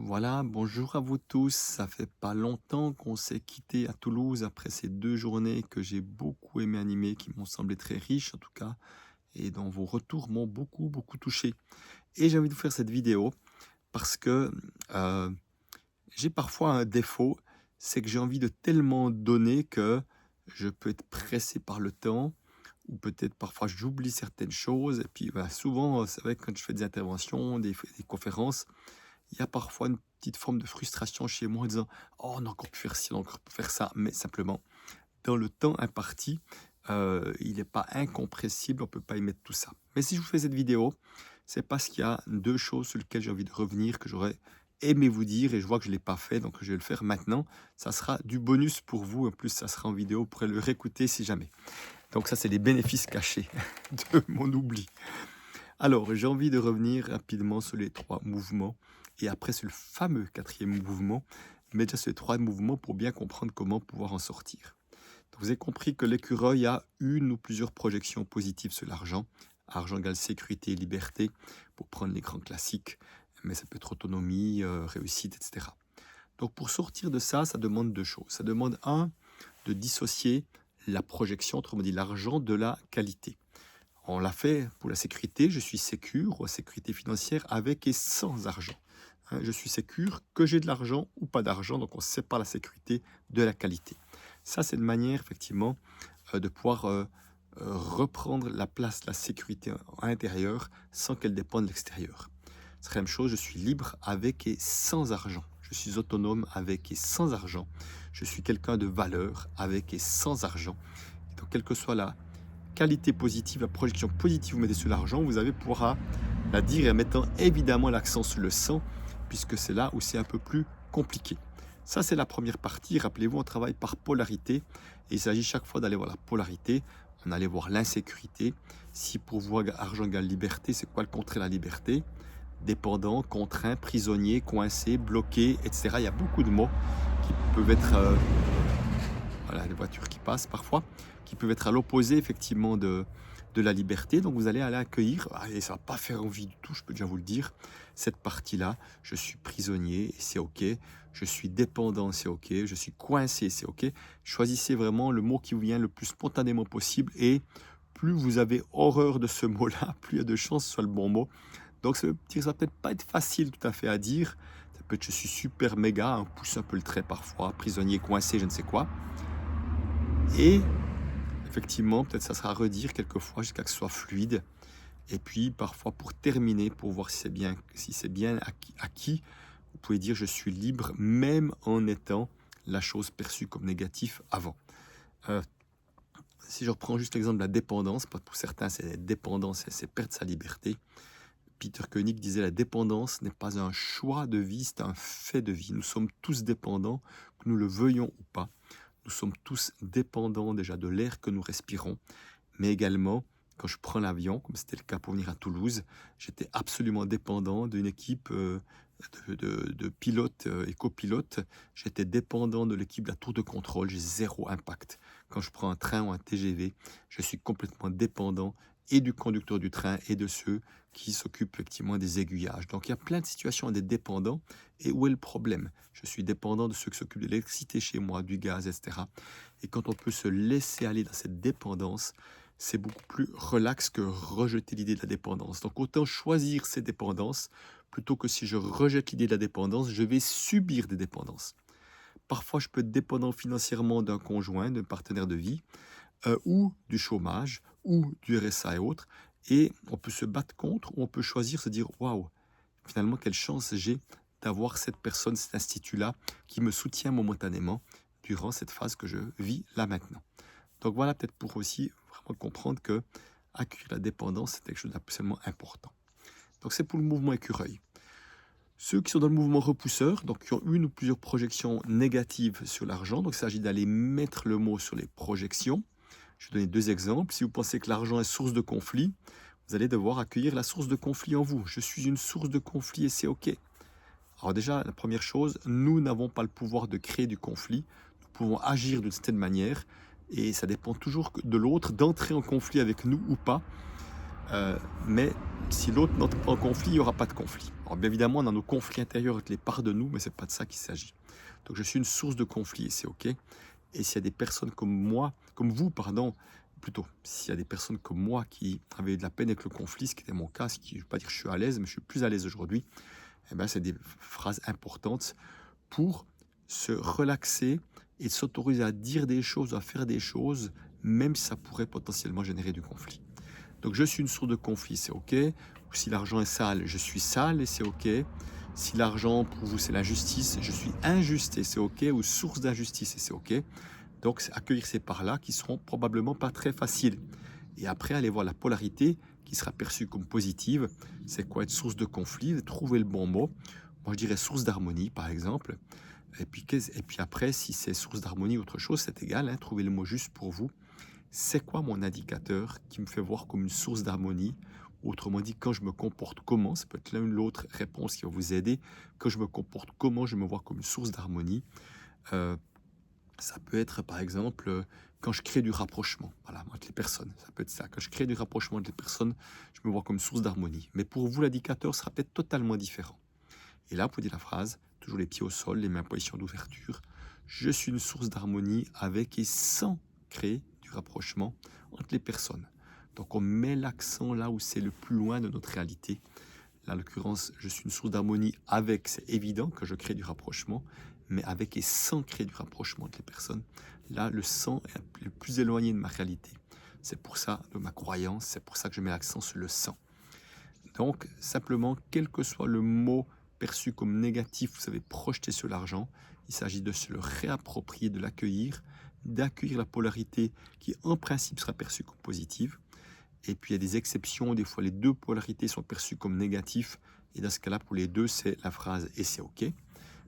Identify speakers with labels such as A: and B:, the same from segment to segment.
A: Voilà, bonjour à vous tous. Ça fait pas longtemps qu'on s'est quitté à Toulouse après ces 2 journées que j'ai beaucoup aimé animer, qui m'ont semblé très riches en tout cas, et dont vos retours m'ont beaucoup touché. Et j'ai envie de vous faire cette vidéo parce que euh, j'ai parfois un défaut, c'est que j'ai envie de tellement donner que je peux être pressé par le temps, ou peut-être parfois j'oublie certaines choses. Et puis voilà, souvent, c'est vrai que quand je fais des interventions, des conférences, il y a parfois une petite forme de frustration chez moi en disant: «Oh, on a encore pu faire ci, on a encore pu faire ça», mais simplement, dans le temps imparti, il n'est pas incompressible, on ne peut pas y mettre tout ça. Mais si je vous fais cette vidéo, c'est parce qu'il y a 2 choses sur lesquelles j'ai envie de revenir, que j'aurais aimé vous dire et je vois que je ne l'ai pas fait, donc je vais le faire maintenant. Ça sera du bonus pour vous, en plus ça sera en vidéo, vous pourrez le réécouter si jamais. Donc ça, c'est les bénéfices cachés de mon oubli. Alors, j'ai envie de revenir rapidement sur les 3 mouvements et après sur le fameux 4e mouvement, mais déjà sur les 3 mouvements pour bien comprendre comment pouvoir en sortir. Donc, vous avez compris que l'écureuil a une ou plusieurs projections positives sur l'argent. Argent égale sécurité et liberté, pour prendre les grands classiques, mais ça peut être autonomie, réussite, etc. Donc, pour sortir de ça, ça demande 2 choses. Ça demande, un, de dissocier la projection, autrement dit l'argent, de la qualité. On l'a fait pour la sécurité, je suis sécure, sécurité financière avec et sans argent. Je suis sécure que j'ai de l'argent ou pas d'argent, donc on sépare la sécurité de la qualité. Ça, c'est une manière effectivement de pouvoir reprendre la place de la sécurité à l'intérieur sans qu'elle dépende de l'extérieur. C'est la même chose, je suis libre avec et sans argent. Je suis autonome avec et sans argent. Je suis quelqu'un de valeur avec et sans argent. Et donc, quelle que soit la qualité positive, la projection positive que vous mettez sur l'argent, vous avez pouvoir la dire en mettant évidemment l'accent sur le sans, puisque c'est là où c'est un peu plus compliqué. Ça, c'est la première partie. Rappelez-vous, on travaille par polarité. Et il s'agit chaque fois d'aller voir la polarité. On allait voir l'insécurité. Si pour vous, argent égale liberté, c'est quoi le contraire de la liberté? Dépendant, contraint, prisonnier, coincé, bloqué, etc. Il y a beaucoup de mots qui peuvent être voilà, les voitures qui passent parfois, qui peuvent être à l'opposé effectivement de la liberté. Donc vous allez aller accueillir, et ça va pas faire envie du tout, je peux déjà vous le dire, cette partie-là. Je suis prisonnier, et c'est ok. Je suis dépendant, c'est ok. Je suis coincé, c'est ok. Choisissez vraiment le mot qui vous vient le plus spontanément possible, et plus vous avez horreur de ce mot-là, plus il y a de chances que ce soit le bon mot. Donc ça veut dire, ça va peut-être pas être facile tout à fait à dire. Ça peut être je suis super méga, on pousse un peu le trait parfois, prisonnier, coincé, je ne sais quoi. Et effectivement, peut-être ça sera à redire quelquefois jusqu'à que ce soit fluide. Et puis parfois pour terminer, pour voir si c'est bien acquis, vous pouvez dire je suis libre même en étant la chose perçue comme négative avant. Euh, si je reprends juste l'exemple de la dépendance, pour certains c'est dépendance, c'est perdre sa liberté. Peter Koenig disait la dépendance n'est pas un choix de vie, c'est un fait de vie. Nous sommes tous dépendants, que nous le veuillons ou pas. Nous sommes tous dépendants déjà de l'air que nous respirons, mais également, quand je prends l'avion, comme c'était le cas pour venir à Toulouse, j'étais absolument dépendant d'une équipe de pilotes et copilotes. J'étais dépendant de l'équipe de la tour de contrôle, j'ai zéro impact. Quand je prends un train ou un TGV, je suis complètement dépendant et du conducteur du train et de ceux qui s'occupent effectivement des aiguillages. Donc il y a plein de situations d'être dépendant. Et où est le problème? Je suis dépendant de ceux qui s'occupent de l'électricité chez moi, du gaz, etc. Et quand on peut se laisser aller dans cette dépendance, c'est beaucoup plus relax que rejeter l'idée de la dépendance. Donc autant choisir ces dépendances plutôt que si je rejette l'idée de la dépendance, je vais subir des dépendances. Parfois, je peux être dépendant financièrement d'un conjoint, d'un partenaire de vie, ou du chômage, ou du RSA et autres. Et on peut se battre contre, ou on peut choisir, se dire, waouh, finalement, quelle chance j'ai d'avoir cette personne, cet institut-là, qui me soutient momentanément durant cette phase que je vis là maintenant. Donc voilà, peut-être pour aussi vraiment comprendre que accueillir la dépendance, c'est quelque chose d'absolument important. Donc c'est pour le mouvement écureuil. Ceux qui sont dans le mouvement repousseur, donc qui ont une ou plusieurs projections négatives sur l'argent, donc il s'agit d'aller mettre le mot sur les projections. Je vais donner 2 exemples. Si vous pensez que l'argent est source de conflit, vous allez devoir accueillir la source de conflit en vous. Je suis une source de conflit et c'est OK. Alors déjà, la première chose, nous n'avons pas le pouvoir de créer du conflit. Nous pouvons agir d'une certaine manière et ça dépend toujours de l'autre d'entrer en conflit avec nous ou pas. Mais si l'autre n'entre pas en conflit, il n'y aura pas de conflit. Alors bien évidemment, on a nos conflits intérieurs avec les parts de nous, mais ce n'est pas de ça qu'il s'agit. Donc je suis une source de conflit et c'est OK. Et s'il y a des personnes comme moi, comme vous, pardon, plutôt, s'il y a des personnes comme moi qui avaient de la peine avec le conflit, ce qui était mon cas, ce qui, je ne veux pas dire que je suis à l'aise, mais je suis plus à l'aise aujourd'hui, eh ben, c'est des phrases importantes pour se relaxer et s'autoriser à dire des choses, à faire des choses, même si ça pourrait potentiellement générer du conflit. Donc je suis une source de conflit, c'est OK. Ou si l'argent est sale, je suis sale et c'est OK. Si l'argent pour vous c'est l'injustice, je suis injuste et c'est OK. Ou source d'injustice et c'est OK. Donc accueillir ces parts-là qui seront probablement pas très faciles. Et après aller voir la polarité qui sera perçue comme positive. C'est quoi être source de conflit? Trouver le bon mot. Moi je dirais source d'harmonie par exemple. Et puis après, si c'est source d'harmonie ou autre chose, c'est égal, hein, trouvez le mot juste pour vous. C'est quoi mon indicateur qui me fait voir comme une source d'harmonie? Autrement dit, quand je me comporte comment, ça peut être l'une ou l'autre réponse qui va vous aider. Quand je me comporte comment, je me vois comme une source d'harmonie. Euh, Ça peut être, par exemple, quand je crée du rapprochement, voilà, entre les personnes. Ça peut être ça. Quand je crée du rapprochement entre les personnes, je me vois comme source d'harmonie. Mais pour vous, l'indicateur sera peut-être totalement différent. Et là, vous pouvez dire la phrase, toujours les pieds au sol, les mains en position d'ouverture. Je suis une source d'harmonie avec et sans créer du rapprochement entre les personnes. Donc on met l'accent là où c'est le plus loin de notre réalité. Là, en l'occurrence, je suis une source d'harmonie avec, c'est évident que je crée du rapprochement, mais avec et sans créer du rapprochement entre les personnes. Là, le sans est le plus éloigné de ma réalité. C'est pour ça, de ma croyance, c'est pour ça que je mets l'accent sur le sans. Donc, simplement, quel que soit le mot perçu comme négatif, vous savez, projeté sur l'argent, il s'agit de se le réapproprier, de l'accueillir, d'accueillir la polarité qui, en principe, sera perçue comme positive. Et puis, il y a des exceptions, des fois, les deux polarités sont perçues comme négatives. Et dans ce cas-là, pour les deux, c'est la phrase « et c'est OK ».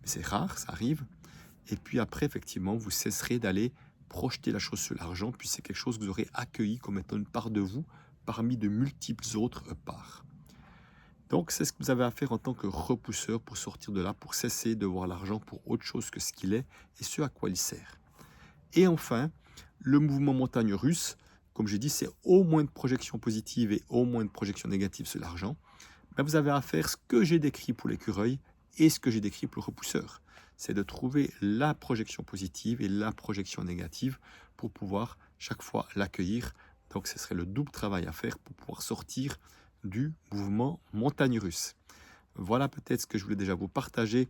A: Mais c'est rare, ça arrive. Et puis après, effectivement, vous cesserez d'aller projeter la chose sur l'argent, puis c'est quelque chose que vous aurez accueilli comme étant une part de vous parmi de multiples autres parts. Donc, c'est ce que vous avez à faire en tant que repousseur pour sortir de là, pour cesser de voir l'argent pour autre chose que ce qu'il est et ce à quoi il sert. Et enfin, le mouvement montagne russe, comme j'ai dit, c'est au moins de projection positive et au moins de projection négative sur l'argent. Ben, vous avez à faire ce que j'ai décrit pour l'écureuil et ce que j'ai décrit pour le repousseur. C'est de trouver la projection positive et la projection négative pour pouvoir chaque fois l'accueillir. Donc, ce serait le double travail à faire pour pouvoir sortir du mouvement montagne russe. Voilà peut-être ce que je voulais déjà vous partager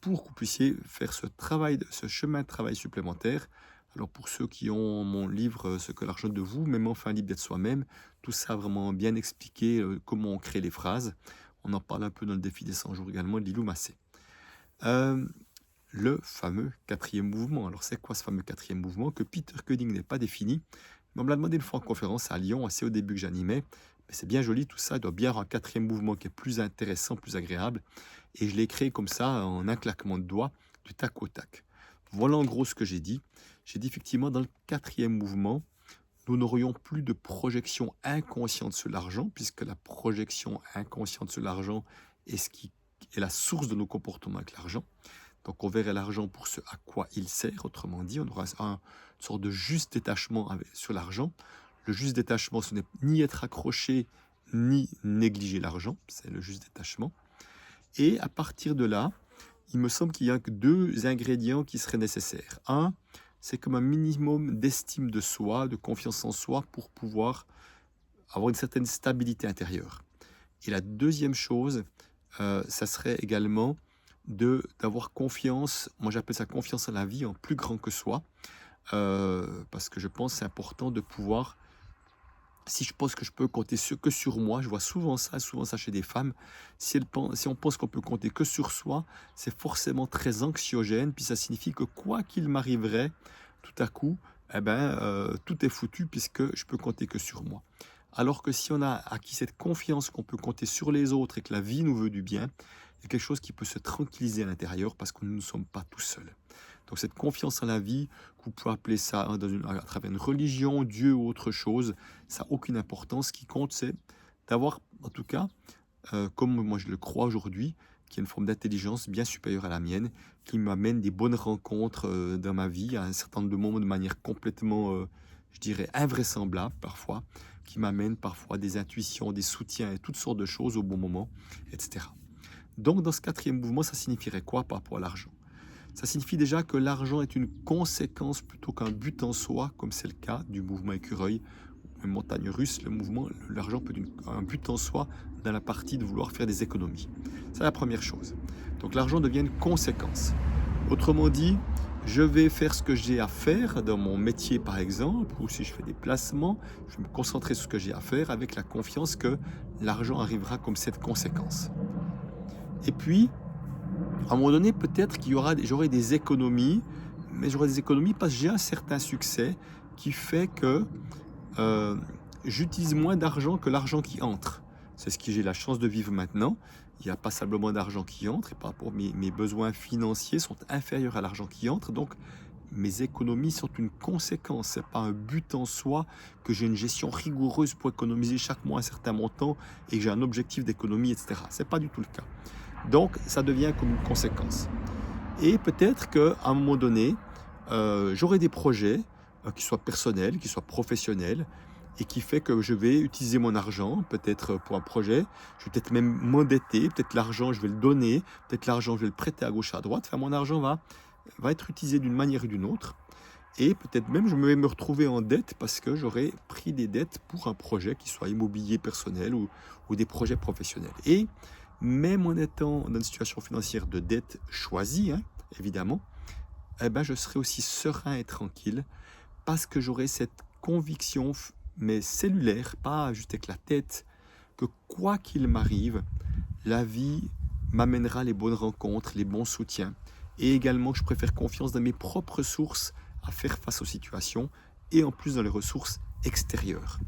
A: pour que vous puissiez faire ce chemin de travail supplémentaire. Alors pour ceux qui ont mon livre Ce que l'argent de vous, même enfin libre d'être soi-même, tout ça vraiment bien expliqué, comment on crée les phrases. On en parle un peu dans le défi des 100 jours également de Lilou Massé. Le fameux quatrième mouvement. Alors c'est quoi ce fameux quatrième mouvement que Peter Koenig n'est pas défini? On me l'a demandé une fois en conférence à Lyon, assez au début que j'animais. Mais c'est bien joli tout ça, il doit bien avoir un quatrième mouvement qui est plus intéressant, plus agréable. Et je l'ai créé comme ça, en un claquement de doigts, du tac au tac. Voilà en gros ce que j'ai dit. J'ai dit effectivement dans le quatrième mouvement, nous n'aurions plus de projection inconsciente sur l'argent, puisque la projection inconsciente sur l'argent est ce qui est la source de nos comportements avec l'argent. Donc on verrait l'argent pour ce à quoi il sert, autrement dit, on aura une sorte de juste détachement sur l'argent. Le juste détachement, ce n'est ni être accroché, ni négliger l'argent, c'est le juste détachement. Et à partir de là, il me semble qu'il y a que deux ingrédients qui seraient nécessaires. Un, c'est comme un minimum d'estime de soi, de confiance en soi pour pouvoir avoir une certaine stabilité intérieure. Et la deuxième chose, ça serait également d'avoir confiance, moi j'appelle ça confiance en la vie, en plus grand que soi, parce que je pense que c'est important de pouvoir, si je pense que je peux compter que sur moi, je vois souvent ça chez des femmes, si on pense qu'on peut compter que sur soi, c'est forcément très anxiogène, puis ça signifie que quoi qu'il m'arriverait, tout à coup, tout est foutu puisque je peux compter que sur moi. Alors que si on a acquis cette confiance qu'on peut compter sur les autres et que la vie nous veut du bien, il y a quelque chose qui peut se tranquilliser à l'intérieur parce que nous ne sommes pas tout seuls. Donc cette confiance en la vie, vous pouvez appeler ça à travers une religion, Dieu ou autre chose, ça n'a aucune importance. Ce qui compte, c'est d'avoir, en tout cas, comme moi je le crois aujourd'hui, qu'il y a une forme d'intelligence bien supérieure à la mienne, qui m'amène des bonnes rencontres dans ma vie, à un certain nombre de moments de manière complètement je dirais, invraisemblables parfois, qui m'amènent parfois des intuitions, des soutiens et toutes sortes de choses au bon moment, etc. Donc, dans ce quatrième mouvement, ça signifierait quoi par rapport à l'argent? Ça signifie déjà que l'argent est une conséquence plutôt qu'un but en soi, comme c'est le cas du mouvement écureuil, une montagne russe, le mouvement, l'argent peut être un but en soi dans la partie de vouloir faire des économies. C'est la première chose. Donc l'argent devient une conséquence. Autrement dit, je vais faire ce que j'ai à faire dans mon métier par exemple, ou si je fais des placements, je vais me concentrer sur ce que j'ai à faire avec la confiance que l'argent arrivera comme cette conséquence. Et puis, à un moment donné, peut-être j'aurai des économies, mais j'aurai des économies parce que j'ai un certain succès qui fait que euh, j'utilise moins d'argent que l'argent qui entre. C'est ce que j'ai la chance de vivre maintenant. Il n'y a pas simplement d'argent qui entre, et par rapport à mes besoins financiers sont inférieurs à l'argent qui entre, donc mes économies sont une conséquence. Ce n'est pas un but en soi que j'ai une gestion rigoureuse pour économiser chaque mois un certain montant et que j'ai un objectif d'économie, etc. Ce n'est pas du tout le cas. Donc, ça devient comme une conséquence. Et peut-être qu'à un moment donné, j'aurai des projets qui soient personnels, qui soient professionnels, et qui fait que je vais utiliser mon argent, peut-être pour un projet, je vais peut-être même m'endetter, peut-être l'argent je vais le donner, peut-être l'argent je vais le prêter à gauche à droite, enfin mon argent va être utilisé d'une manière ou d'une autre, et peut-être même je vais me retrouver en dette parce que j'aurai pris des dettes pour un projet qui soit immobilier personnel ou des projets professionnels. Et même en étant dans une situation financière de dette choisie, hein, évidemment, eh ben, je serai aussi serein et tranquille parce que j'aurai cette conviction, mais cellulaire, pas juste avec la tête, que quoi qu'il m'arrive, la vie m'amènera les bonnes rencontres, les bons soutiens. Et également, je préfère confiance dans mes propres ressources à faire face aux situations et en plus dans les ressources extérieures.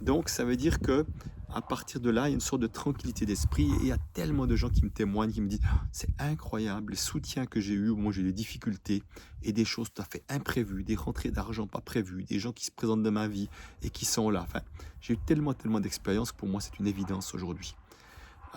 A: Donc, ça veut dire que à partir de là, il y a une sorte de tranquillité d'esprit et il y a tellement de gens qui me témoignent, qui me disent ah, c'est incroyable, les soutiens que j'ai eus, moi j'ai eu des difficultés et des choses tout à fait imprévues, des rentrées d'argent pas prévues, des gens qui se présentent dans ma vie et qui sont là. Enfin, j'ai eu tellement d'expériences que pour moi c'est une évidence aujourd'hui.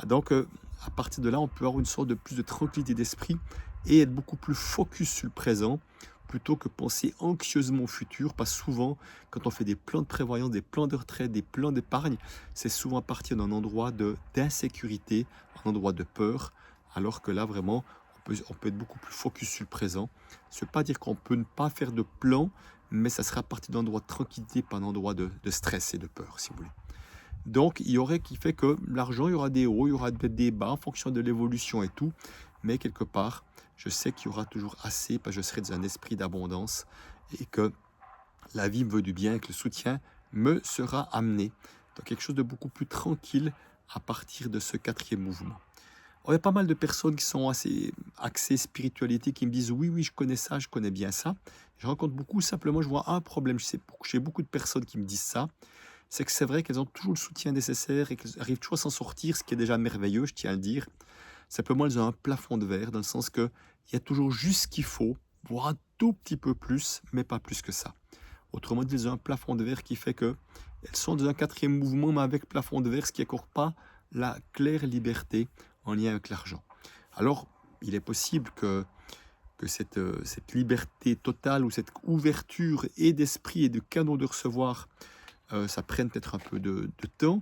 A: Donc, à partir de là, on peut avoir une sorte de plus de tranquillité d'esprit et être beaucoup plus focus sur le présent plutôt que penser anxieusement au futur. Parce que souvent, quand on fait des plans de prévoyance, des plans de retraite, des plans d'épargne, c'est souvent à partir d'un endroit d'insécurité, un endroit de peur, alors que là, vraiment, on peut être beaucoup plus focus sur le présent. Ça ne veut pas dire qu'on peut ne pas faire de plan, mais ça sera à partir d'un endroit de tranquillité, pas un endroit de stress et de peur, si vous voulez. Donc, il y aurait qui fait que l'argent, il y aura des hauts, il y aura peut-être des bas en fonction de l'évolution et tout. Mais quelque part, je sais qu'il y aura toujours assez parce que je serai dans un esprit d'abondance et que la vie me veut du bien et que le soutien me sera amené dans quelque chose de beaucoup plus tranquille à partir de ce quatrième mouvement. Il y a pas mal de personnes qui sont assez axées spiritualité, qui me disent oui, oui, je connais ça, je connais bien ça. Je rencontre beaucoup, simplement, je vois un problème chez beaucoup de personnes qui me disent ça, c'est que c'est vrai qu'elles ont toujours le soutien nécessaire et qu'elles arrivent toujours à s'en sortir, ce qui est déjà merveilleux, je tiens à le dire. Simplement, elles ont un plafond de verre, dans le sens qu'il y a toujours juste ce qu'il faut, voire un tout petit peu plus, mais pas plus que ça. Autrement dit, elles ont un plafond de verre qui fait qu'elles sont dans un quatrième mouvement, mais avec plafond de verre, ce qui n'accorde pas la claire liberté en lien avec l'argent. Alors, il est possible que cette liberté totale ou cette ouverture et d'esprit et de cadeau de recevoir ça prenne peut-être un peu de temps,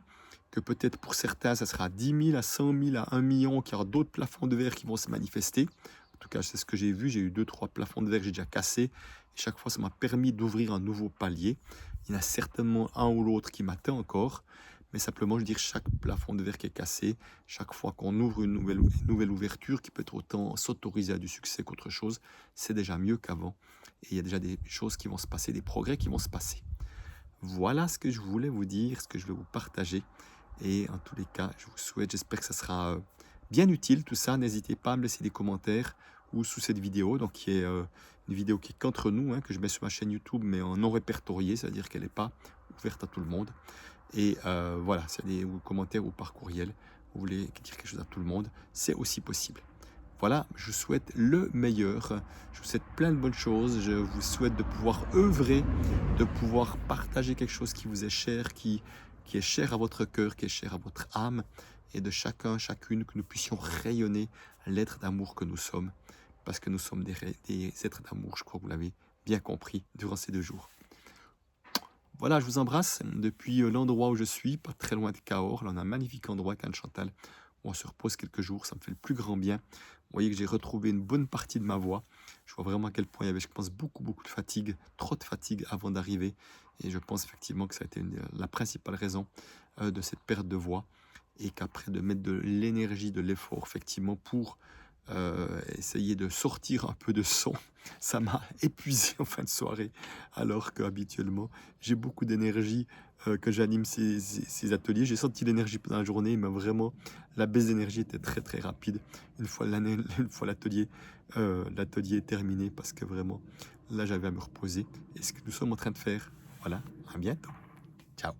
A: que peut-être pour certains, ça sera à 10 000, à 100 000, à 1 million, qu'il y aura d'autres plafonds de verre qui vont se manifester. En tout cas, c'est ce que j'ai vu. J'ai eu 2-3 plafonds de verre que j'ai déjà cassés. Et chaque fois, ça m'a permis d'ouvrir un nouveau palier. Il y en a certainement un ou l'autre qui m'attend encore. Mais simplement, je veux dire, chaque plafond de verre qui est cassé, chaque fois qu'on ouvre une nouvelle ouverture, qui peut être autant s'autoriser à du succès qu'autre chose, c'est déjà mieux qu'avant. Et il y a déjà des choses qui vont se passer, des progrès qui vont se passer. Voilà ce que je voulais vous dire, ce que je vais vous partager. Et en tous les cas, je vous souhaite, j'espère que ça sera bien utile tout ça. N'hésitez pas à me laisser des commentaires ou sous cette vidéo, donc qui est une vidéo qui est qu'entre nous, hein, que je mets sur ma chaîne YouTube, mais en non répertorié, c'est-à-dire qu'elle n'est pas ouverte à tout le monde. Et voilà, s'il y a des commentaires ou par courriel, vous voulez dire quelque chose à tout le monde, c'est aussi possible. Voilà, je vous souhaite le meilleur, je vous souhaite plein de bonnes choses, je vous souhaite de pouvoir œuvrer, de pouvoir partager quelque chose qui vous est cher, qui est cher à votre cœur, qui est cher à votre âme, et de chacun, chacune, que nous puissions rayonner l'être d'amour que nous sommes, parce que nous sommes des êtres d'amour, je crois que vous l'avez bien compris durant ces 2 jours. Voilà, je vous embrasse depuis l'endroit où je suis, pas très loin de Cahors. Là, on a un magnifique endroit, Cannes Chantal, où on se repose quelques jours. Ça me fait le plus grand bien. Vous voyez que j'ai retrouvé une bonne partie de ma voix. Je vois vraiment à quel point il y avait, je pense, beaucoup de fatigue, trop de fatigue avant d'arriver. Et je pense effectivement que ça a été la principale raison de cette perte de voix. Et qu'après, de mettre de l'énergie, de l'effort, effectivement, pour essayer de sortir un peu de son, ça m'a épuisé en fin de soirée, alors qu'habituellement, j'ai beaucoup d'énergie que j'anime ces ateliers. J'ai senti l'énergie pendant la journée, mais vraiment, la baisse d'énergie était très rapide une fois une fois l'atelier est terminé, parce que vraiment, là, j'avais à me reposer. Et ce que nous sommes en train de faire, voilà, à bientôt. Ciao.